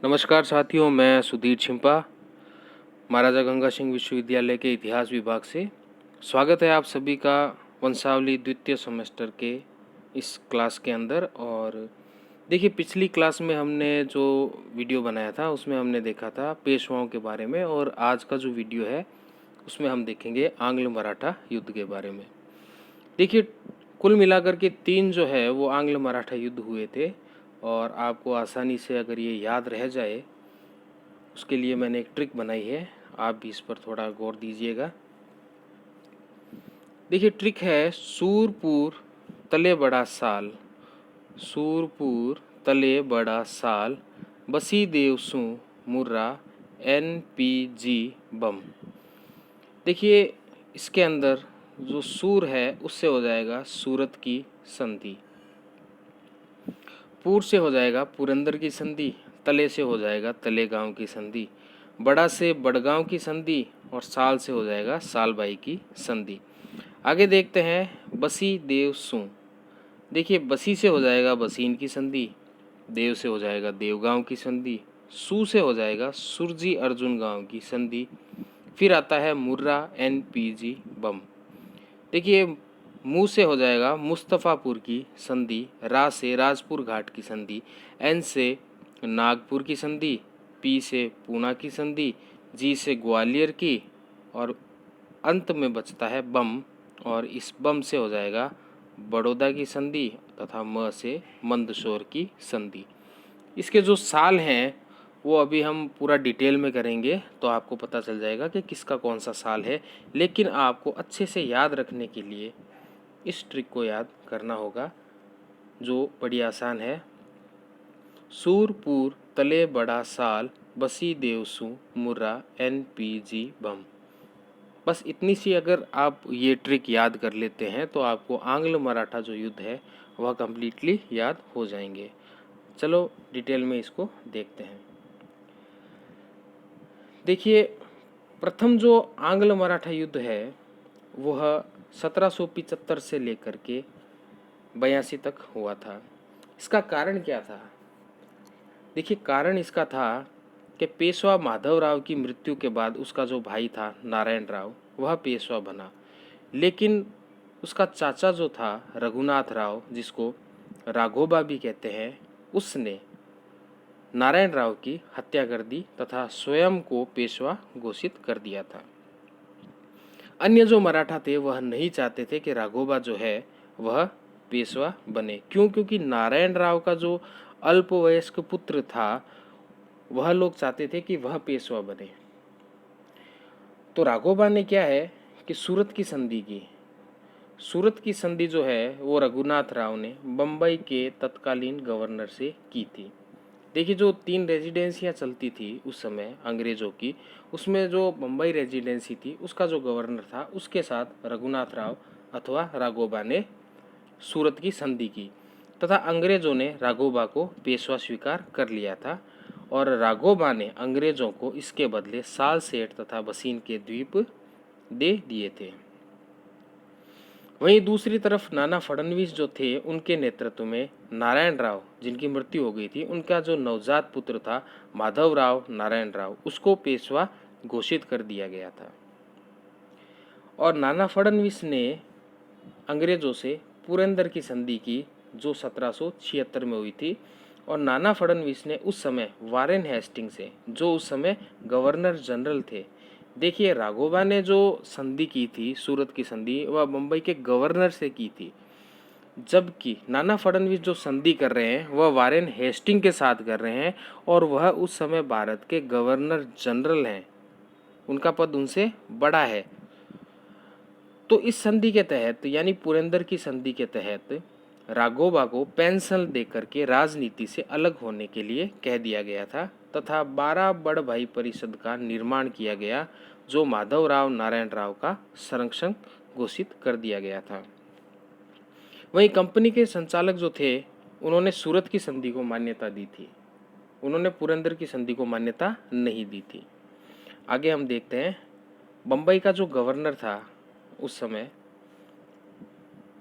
नमस्कार साथियों, मैं सुधीर छिंपा महाराजा गंगा सिंह विश्वविद्यालय के इतिहास विभाग से। स्वागत है आप सभी का वंशावली द्वितीय सेमेस्टर के इस क्लास के अंदर। और देखिए, पिछली क्लास में हमने जो वीडियो बनाया था उसमें हमने देखा था पेशवाओं के बारे में, और आज का जो वीडियो है उसमें हम देखेंगे आंग्ल मराठा युद्ध के बारे में। देखिए, कुल मिलाकर के 3 जो है वो आंग्ल मराठा युद्ध हुए थे, और आपको आसानी से अगर ये याद रह जाए उसके लिए मैंने एक ट्रिक बनाई है, आप भी इस पर थोड़ा गौर दीजिएगा। देखिए, ट्रिक है सूरपुर तले बड़ा साल, सूरपुर तले बड़ा साल, बसी देवसू मुर्रा NPG बम। देखिए, इसके अंदर जो सूर है उससे हो जाएगा सूरत की संधि, पूर से हो जाएगा पुरंदर की संधि, तले से हो जाएगा तलेगांव की संधि, बड़ा से बड़गांव की संधि, और साल से हो जाएगा सालबाई की संधि। आगे देखते हैं बसी देव सू। देखिए, बसी से हो जाएगा बसीन की संधि, देव से हो जाएगा देवगांव की संधि, सू से हो जाएगा सुरजी अर्जुन गांव की संधि, फिर आता है मुर्रा NPG बम। देखिए, मुँह से हो जाएगा मुस्तफ़ापुर की संधि, रा से राजपुर घाट की संधि, एन से नागपुर की संधि, पी से पूना की संधि, जी से ग्वालियर की, और अंत में बचता है बम, और इस बम से हो जाएगा बड़ौदा की संधि तथा म से मंदसौर की संधि। इसके जो साल हैं वो अभी हम पूरा डिटेल में करेंगे तो आपको पता चल जाएगा कि किसका कौन सा साल है, लेकिन आपको अच्छे से याद रखने के लिए इस ट्रिक को याद करना होगा जो बड़ी आसान है। सूरपुर तले बड़ा साल, बसी देवसू मुर्रा NPG बम। बस इतनी सी अगर आप ये ट्रिक याद कर लेते हैं तो आपको आंग्ल मराठा जो युद्ध है वह कम्प्लीटली याद हो जाएंगे। चलो डिटेल में इसको देखते हैं। देखिए, प्रथम जो आंग्ल मराठा युद्ध है वह 1775 से लेकर के 82 तक हुआ था। इसका कारण क्या था? देखिए, कारण इसका था कि पेशवा माधवराव की मृत्यु के बाद उसका जो भाई था नारायण राव वह पेशवा बना, लेकिन उसका चाचा जो था रघुनाथ राव, जिसको राघोबा भी कहते हैं, उसने नारायण राव की हत्या कर दी तथा स्वयं को पेशवा घोषित कर दिया था। अन्य जो मराठा थे वह नहीं चाहते थे कि राघोबा जो है वह पेशवा बने। क्यों? क्योंकि नारायण राव का जो अल्पवयस्क पुत्र था वह लोग चाहते थे कि वह पेशवा बने। तो राघोबा ने क्या है कि सूरत की संधि की। सूरत की संधि जो है वो रघुनाथ राव ने बम्बई के तत्कालीन गवर्नर से की थी। देखिए, जो 3 रेजिडेंसियाँ चलती थी उस समय अंग्रेज़ों की, उसमें जो बम्बई रेजिडेंसी थी उसका जो गवर्नर था उसके साथ रघुनाथ राव अथवा राघोबा ने सूरत की संधि की, तथा अंग्रेज़ों ने राघोबा को पेशवा स्वीकार कर लिया था, और राघोबा ने अंग्रेज़ों को इसके बदले साल सेठ तथा बसीन के द्वीप दे दिए थे। वहीं दूसरी तरफ नाना फडणवीस जो थे उनके नेतृत्व में नारायण राव, जिनकी मृत्यु हो गई थी, उनका जो नवजात पुत्र था माधव राव नारायण राव, उसको पेशवा घोषित कर दिया गया था। और नाना फडणवीस ने अंग्रेजों से पुरंदर की संधि की जो 1776 में हुई थी, और नाना फडणवीस ने उस समय वारेन हेस्टिंग से, जो उस समय गवर्नर जनरल थे। देखिए, राघोबा ने जो संधि की थी सूरत की संधि वह मुंबई के गवर्नर से की थी, जबकि नाना फडणवीस जो संधि कर रहे हैं वह वारेन हेस्टिंग के साथ कर रहे हैं, और वह उस समय भारत के गवर्नर जनरल हैं, उनका पद उनसे बड़ा है। तो इस संधि के तहत, यानी पुरंदर की संधि के तहत, राघोबा को पेंशन देकर के राजनीति से अलग होने के लिए कह दिया गया था, तथा 12 बड़ भाई परिषद का निर्माण किया गया जो माधव राव नारायण राव का संरक्षण घोषित कर दिया गया था। वहीं कंपनी के संचालक जो थे उन्होंने सूरत की संधि को मान्यता दी थी, उन्होंने पुरंदर की संधि को मान्यता नहीं दी थी। आगे हम देखते हैं, बम्बई का जो गवर्नर था उस समय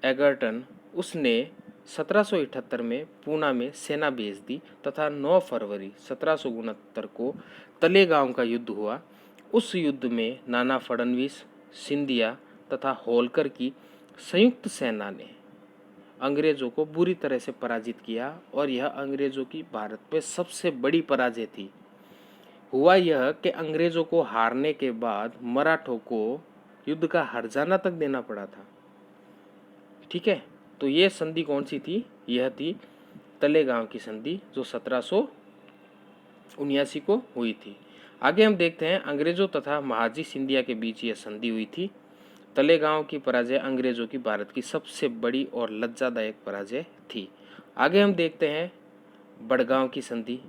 एगर्टन, उसने 1778 में पूना में सेना भेज दी तथा 9 फरवरी 1769 को तलेगांव का युद्ध हुआ। उस युद्ध में नाना फडणवीस, सिंधिया तथा होलकर की संयुक्त सेना ने अंग्रेजों को बुरी तरह से पराजित किया और यह अंग्रेजों की भारत में सबसे बड़ी पराजय थी। हुआ यह कि अंग्रेजों को हारने के बाद मराठों को युद्ध का हर्जाना तक देना पड़ा था। ठीक है, तो ये संधि कौन सी थी? यह थी तलेगांव की संधि जो 1779 को हुई थी। आगे हम देखते हैं अंग्रेजों तथा महाजी सिंधिया के बीच यह संधि हुई थी। तलेगांव की पराजय अंग्रेजों की भारत की सबसे बड़ी और लज्जादायक पराजय थी। आगे हम देखते हैं बड़गांव की संधि।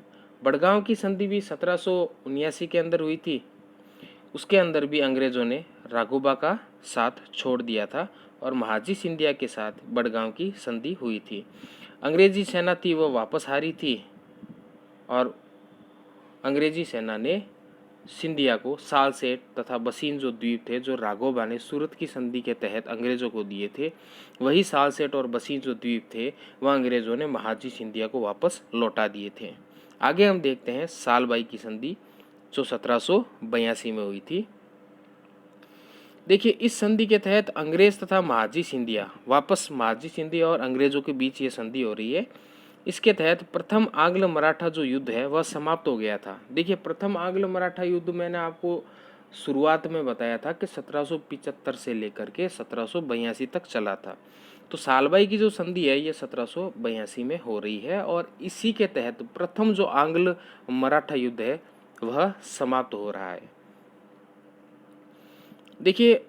बड़गांव की संधि भी 1779 के अंदर हुई थी। उसके अंदर भी अंग्रेजों ने राघोबा का साथ छोड़ दिया था और महाजी सिंधिया के साथ बड़गांव की संधि हुई थी। अंग्रेजी सेना थी वो वापस हारी थी और अंग्रेजी सेना ने सिंधिया को सालसेट तथा बसीन जो द्वीप थे जो राघोबा ने सूरत की संधि के तहत अंग्रेजों को दिए थे, वही सालसेट और बसीन जो द्वीप थे वह अंग्रेजों ने महाजी सिंधिया को वापस लौटा दिए थे। आगे हम देखते हैं सालबाई की संधि जो 1782 में हुई थी। देखिए, इस संधि के तहत अंग्रेज तथा महाजी सिंधिया वापस महाजी सिंधिया और अंग्रेजों के बीच ये संधि हो रही है। इसके तहत प्रथम आंग्ल मराठा जो युद्ध है वह समाप्त हो गया था। देखिए, प्रथम आंग्ल मराठा युद्ध मैंने आपको शुरुआत में बताया था कि 1775 से लेकर के 1782 तक चला था। तो सालबाई की जो संधि है ये 1782 में हो रही है और इसी के तहत प्रथम जो आंग्ल मराठा युद्ध है वह समाप्त हो रहा है। देखिए,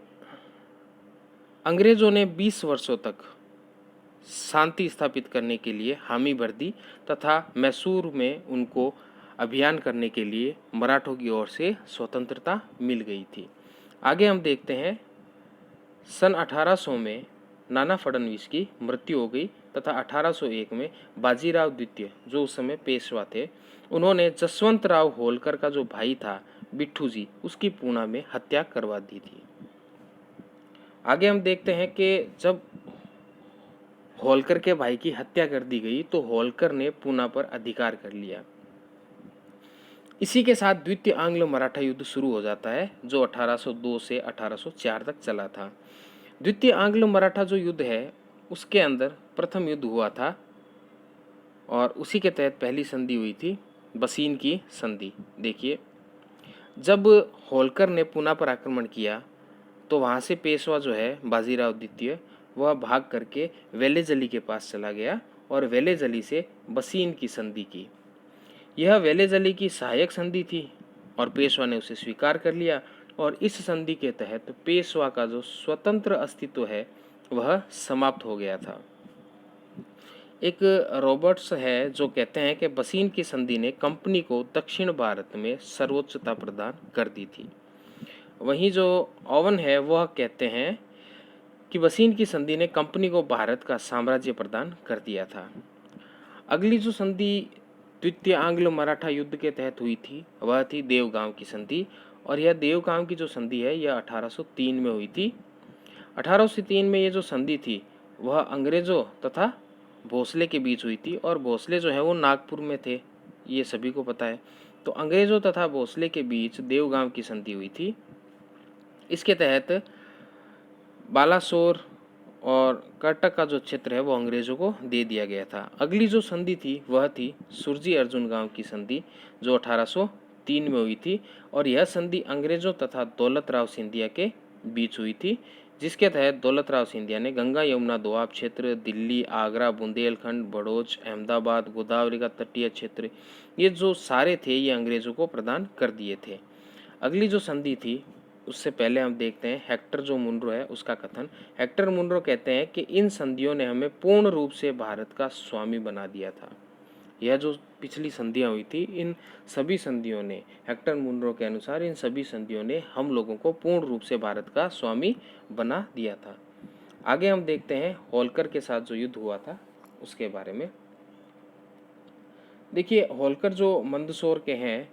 अंग्रेजों ने 20 वर्षों तक शांति स्थापित करने के लिए हामी भर दी तथा मैसूर में उनको अभियान करने के लिए मराठों की ओर से स्वतंत्रता मिल गई थी। आगे हम देखते हैं सन 1800 में नाना फडणवीस की मृत्यु हो गई तथा 1801 में बाजीराव द्वितीय जो उस समय पेशवा थे, उन्होंने जसवंत राव होलकर का जो भाई था बिट्ठू जी, उसकी पूना में हत्या करवा दी थी। आगे हम देखते हैं कि जब होलकर के भाई की हत्या कर दी गई तो होलकर ने पूना पर अधिकार कर लिया। इसी के साथ द्वितीय आंग्ल मराठा युद्ध शुरू हो जाता है जो 1802 से 1804 तक चला था। द्वितीय आंग्ल मराठा जो युद्ध है उसके अंदर प्रथम युद्ध हुआ था और उसी के तहत पहली संधि हुई थी बसीन की संधि। देखिए, जब होलकर ने पूना पर आक्रमण किया तो वहाँ से पेशवा जो है बाजीराव द्वितीय वह भाग करके वेलेजली के पास चला गया और वेलेजली से बसीन की संधि की। यह वेलेजली की सहायक संधि थी और पेशवा ने उसे स्वीकार कर लिया और इस संधि के तहत पेशवा का जो स्वतंत्र अस्तित्व है वह समाप्त हो गया था। एक रॉबर्ट्स है जो कहते हैं कि बसीन की संधि ने कंपनी को दक्षिण भारत में सर्वोच्चता प्रदान कर दी थी। वहीं जो ओवन है वह कहते हैं कि बसीन की संधि ने कंपनी को भारत का साम्राज्य प्रदान कर दिया था। अगली जो संधि द्वितीय आंग्ल मराठा युद्ध के तहत हुई थी वह थी देवगांव की संधि और यह देवगांव की जो संधि है यह 1803 में हुई थी। 1803 में ये जो संधि थी वह अंग्रेजों तथा भोसले के बीच हुई थी और भोसले जो है वो नागपुर में थे, ये सभी को पता है। तो अंग्रेजों तथा भोसले के बीच देवगांव की संधि हुई थी। इसके तहत बालासोर और कर्टक का जो क्षेत्र है वो अंग्रेजों को दे दिया गया था। अगली जो संधि थी वह थी सुरजी अर्जुन गांव की संधि जो 1803 में हुई थी और यह संधि अंग्रेजों तथा दौलत राव सिंधिया के बीच हुई थी, जिसके तहत दौलत राव सिंधिया ने गंगा यमुना दोआब क्षेत्र, दिल्ली, आगरा, बुंदेलखंड, भड़ोच, अहमदाबाद, गोदावरी का तटीय क्षेत्र, ये जो सारे थे ये अंग्रेजों को प्रदान कर दिए थे। अगली जो संधि थी उससे पहले हम देखते हैं हेक्टर जो मुनरो है उसका कथन। हेक्टर मुनरो कहते हैं कि इन संधियों ने हमें पूर्ण रूप से भारत का स्वामी बना दिया था। यह जो पिछली संधियां हुई थी इन सभी संधियों ने, हेक्टर मुनरो के अनुसार इन सभी संधियों ने हम लोगों को पूर्ण रूप से भारत का स्वामी बना दिया था। आगे हम देखते हैं होलकर के साथ जो युद्ध हुआ था उसके बारे में। देखिए, होलकर जो मंदसौर के हैं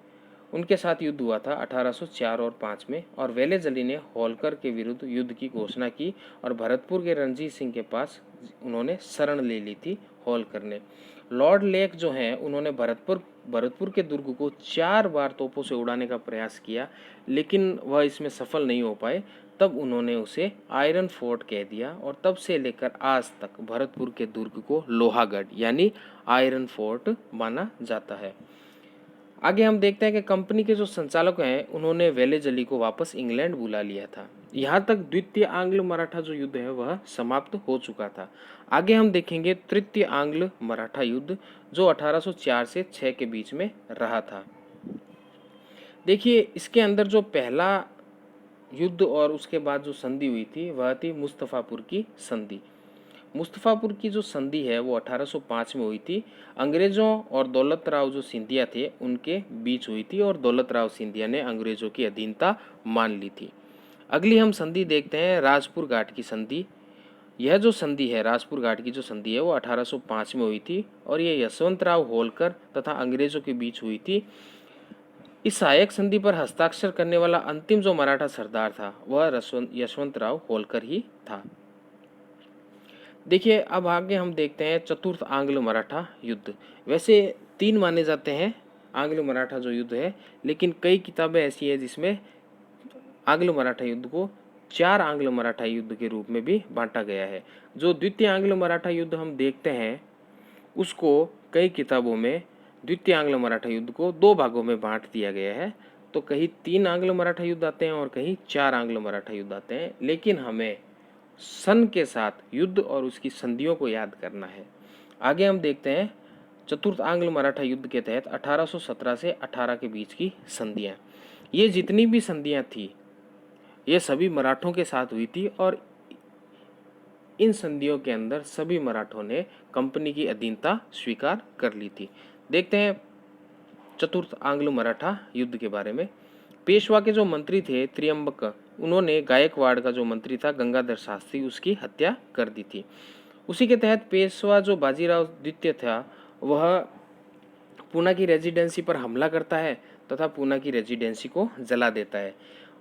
उनके साथ युद्ध हुआ था 1804 और 5 में, और वेलेजली ने होलकर के विरुद्ध युद्ध की घोषणा की और भरतपुर के रणजीत सिंह के पास उन्होंने शरण ले ली थी होलकर ने। लॉर्ड लेक जो हैं उन्होंने भरतपुर के दुर्ग को 4 बार तोपों से उड़ाने का प्रयास किया, लेकिन वह इसमें सफल नहीं हो पाए। तब उन्होंने उसे आयरन फोर्ट कह दिया और तब से लेकर आज तक भरतपुर के दुर्ग को लोहागढ़ यानी आयरन फोर्ट माना जाता है। आगे हम देखते हैं कि कंपनी के जो संचालक हैं उन्होंने वेलेजली को वापस इंग्लैंड बुला लिया था। यहाँ तक द्वितीय आंग्ल मराठा जो युद्ध है वह समाप्त हो चुका था। आगे हम देखेंगे तृतीय आंग्ल मराठा युद्ध जो 1804 से 6 के बीच में रहा था। देखिए इसके अंदर जो पहला युद्ध और उसके बाद जो संधि हुई थी वह थी मुस्तफापुर की संधि। मुस्तफापुर की जो संधि है वो 1805 में हुई थी। अंग्रेजों और दौलत राव जो सिंधिया थे उनके बीच हुई थी और दौलत राव सिंधिया ने अंग्रेजों की अधीनता मान ली थी। अगली हम संधि देखते हैं राजपुर घाट की संधि। यह जो संधि है राजपुर घाट की जो संधि है वो 1805 में हुई थी और ये यशवंतराव होलकर तथा अंग्रेजों के बीच हुई थी। इस सहायक संधि पर हस्ताक्षर करने वाला अंतिम जो मराठा सरदार था वह यशवंतराव होलकर ही था। देखिए अब आगे हम देखते हैं चतुर्थ आंग्ल मराठा युद्ध। वैसे 3 माने जाते हैं आंग्ल मराठा जो युद्ध है, लेकिन कई किताबें ऐसी है जिसमें आंग्ल मराठा युद्ध को 4 आंग्ल मराठा युद्ध के रूप में भी बांटा गया है। जो द्वितीय आंग्ल मराठा युद्ध हम देखते हैं उसको कई किताबों में द्वितीय आंग्ल मराठा युद्ध को 2 भागों में बांट दिया गया है। तो कहीं 3 आंग्ल मराठा युद्ध आते हैं और कहीं 4 आंग्ल मराठा युद्ध आते हैं, लेकिन हमें सन के साथ युद्ध और उसकी संधियों को याद करना है। आगे हम देखते हैं चतुर्थ आंग्ल मराठा युद्ध के तहत 1817 से 18 के बीच की संधियां। ये जितनी भी संधियां थी ये सभी मराठों के साथ हुई थी और इन संधियों के अंदर सभी मराठों ने कंपनी की अधीनता स्वीकार कर ली थी। देखते हैं चतुर्थ आंग्ल मराठा युद्ध के बारे में। पेशवा के जो मंत्री थे त्रियंबक, उन्होंने गायकवाड़ का जो मंत्री था गंगाधर शास्त्री उसकी हत्या कर दी थी। उसी के तहत पेशवा जो बाजीराव द्वितीय था वह पूना की रेजिडेंसी पर हमला करता है तथा पूना की रेजिडेंसी को जला देता है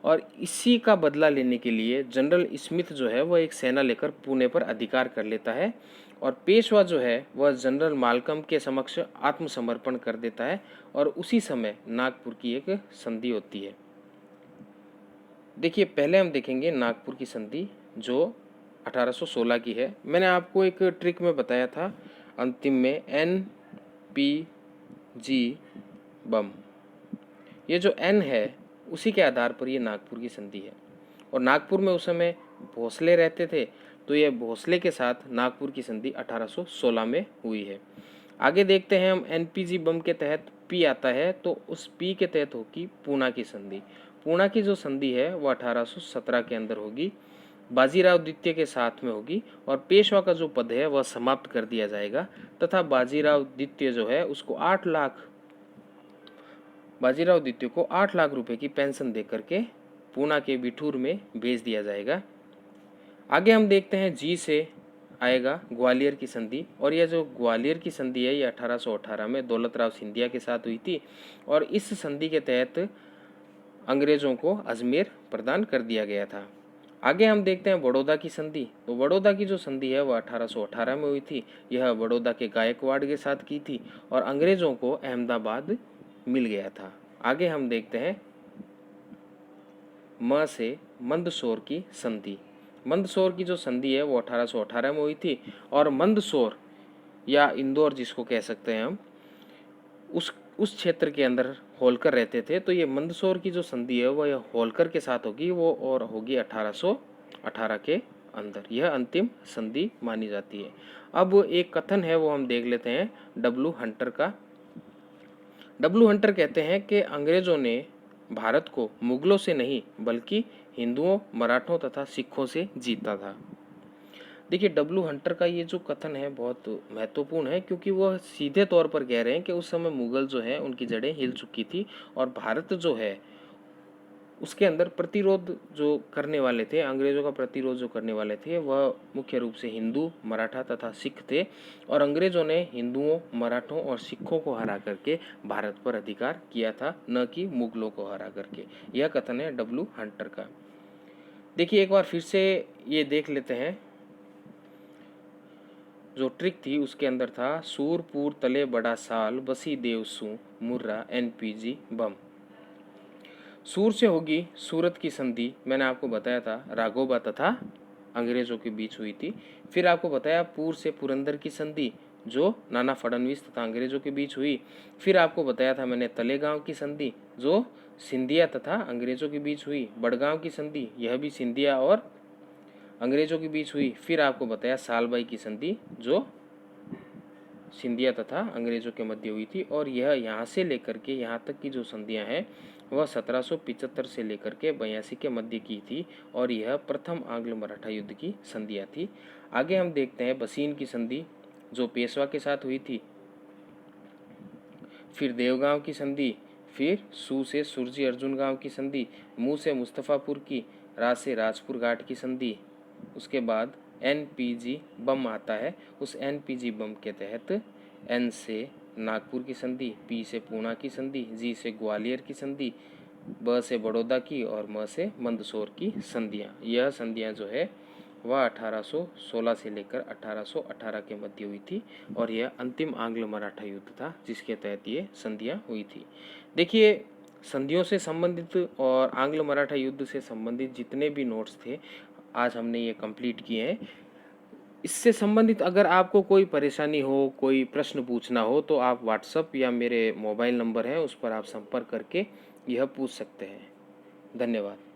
और इसी का बदला लेने के लिए जनरल स्मिथ जो है वह एक सेना लेकर पुणे पर अधिकार कर लेता है और पेशवा जो है वह जनरल मालकम के समक्ष आत्मसमर्पण कर देता है और उसी समय नागपुर की एक संधि होती है। देखिए पहले हम देखेंगे नागपुर की संधि जो 1816 की है। मैंने आपको एक ट्रिक में बताया था अंतिम में NPG बम, ये जो N है उसी के आधार पर ये नागपुर की संधि है और नागपुर में उस समय भोसले रहते थे तो ये भोसले के साथ नागपुर की संधि 1816 में हुई है। आगे देखते हैं हम NPG बम के तहत P आता है तो उस P के तहत होगी पूना की संधि। पूना की जो संधि है वो 1817 के अंदर होगी, बाजीराव द्वितीय के साथ में होगी और पेशवा का जो पद है वह समाप्त कर दिया जाएगा तथा बाजीराव द्वितीय जो है उसको 8 लाख रुपए की पेंशन देकर के पूना के बिठूर में भेज दिया जाएगा। आगे हम देखते हैं जी से आएगा ग्वालियर की संधि और यह जो ग्वालियर की संधि है ये 1818 में दौलत राव सिंधिया के साथ हुई थी और इस संधि के तहत अंग्रेजों को अजमेर प्रदान कर दिया गया था। आगे हम देखते हैं बड़ौदा की संधि। तो बड़ौदा की जो संधि है वह 1818 में हुई थी। यह बड़ौदा के गायकवाड़ के साथ की थी और अंग्रेजों को अहमदाबाद मिल गया था। आगे हम देखते हैं म से मंदसौर की संधि। मंदसौर की जो संधि है वो 1818 में हुई थी और मंदसौर या इंदौर जिसको कह सकते हैं हम, उस क्षेत्र के अंदर होलकर रहते थे। तो ये मंदसौर की जो संधि है वह होलकर के साथ होगी वो और होगी 1818 के अंदर। यह अंतिम संधि मानी जाती है। अब एक कथन है वो हम देख लेते हैं डब्ल्यू हंटर का। डब्ल्यू हंटर कहते हैं कि अंग्रेजों ने भारत को मुगलों से नहीं बल्कि हिंदुओं, मराठों तथा सिखों से जीता था। देखिए डब्ल्यू हंटर का ये जो कथन है बहुत महत्वपूर्ण है क्योंकि वह सीधे तौर पर कह रहे हैं कि उस समय मुगल जो है उनकी जड़ें हिल चुकी थी और भारत जो है उसके अंदर प्रतिरोध जो करने वाले थे, अंग्रेज़ों का प्रतिरोध जो करने वाले थे, वह मुख्य रूप से हिंदू, मराठा तथा सिख थे। और अंग्रेज़ों ने हिंदुओं, मराठों और सिखों को हरा करके भारत पर अधिकार किया था, न कि मुगलों को हरा करके। यह कथन है डब्ल्यू हंटर का। देखिए एक बार फिर से ये देख लेते हैं, जो ट्रिक थी उसके अंदर था सूरपुर तले बड़ा साल बसी देवसू मुर्रा एनपीजी बम। सूर से होगी सूरत की संधि, मैंने आपको बताया था राघोबा तथा अंग्रेजों के बीच हुई थी। फिर आपको बताया पूर से पुरंदर की संधि जो नाना फडणवीस तथा अंग्रेजों के बीच हुई। फिर आपको बताया था मैंने तलेगांव की संधि जो सिंधिया तथा अंग्रेजों के बीच हुई। बड़गांव की संधि यह भी सिंधिया और अंग्रेजों के बीच हुई। फिर आपको बताया सालबाई की संधि जो सिंधिया तथा अंग्रेजों के मध्य हुई थी। और यह यहाँ से लेकर के यहाँ तक की जो संधियाँ हैं वह 1775 से लेकर के 82 के मध्य की थी। और यह प्रथम आंग्ल मराठा युद्ध की संधियाँ थी। आगे हम देखते हैं बसीन की संधि जो पेशवा के साथ हुई थी। फिर देवगांव की संधि, फिर सू से सुरजी अर्जुन गांव की संधि, मुँह से मुस्तफ़ापुर की, राज से राजपुर घाट की संधि। उसके बाद एनपीजी बम आता है। उस एनपीजी बम के तहत एन से नागपुर की संधि, पी से पूना की संधि, जी से ग्वालियर की संधि, ब से बड़ौदा की और म से मंदसौर की संधियाँ। यह संधियाँ जो है वह 1816 से लेकर 1818 के मध्य हुई थी। और यह अंतिम आंग्ल मराठा युद्ध था जिसके तहत ये संधियाँ हुई थी। देखिए संधियों से संबंधित और आंग्ल मराठा युद्ध से संबंधित जितने भी नोट्स थे आज हमने ये कंप्लीट किए हैं। इससे संबंधित अगर आपको कोई परेशानी हो, कोई प्रश्न पूछना हो तो आप व्हाट्सएप या मेरे मोबाइल नंबर है उस पर आप संपर्क करके यह पूछ सकते हैं। धन्यवाद।